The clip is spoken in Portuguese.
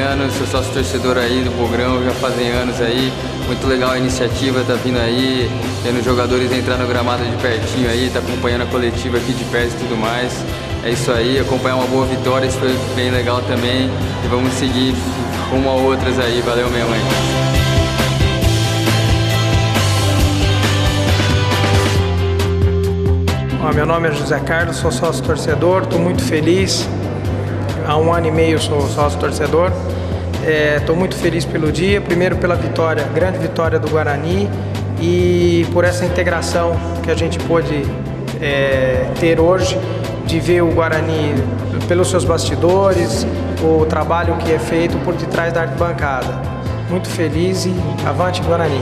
anos, sou sócio torcedor aí do Bugrão, já fazem anos aí. Muito legal a iniciativa, tá vindo aí, tendo jogadores entrar no gramado de pertinho aí, tá acompanhando a coletiva aqui de perto e tudo mais. É isso aí, acompanhar uma boa vitória, isso foi bem legal também. E vamos seguir rumo a outras aí, valeu mesmo aí. Meu nome é José Carlos, sou sócio torcedor, estou muito feliz. Há 1 ano e meio sou sócio torcedor. Estou muito feliz pelo dia, primeiro pela vitória, grande vitória do Guarani e por essa integração que a gente pôde ter hoje, de ver o Guarani pelos seus bastidores, o trabalho que é feito por detrás da arquibancada. Muito feliz e avante Guarani!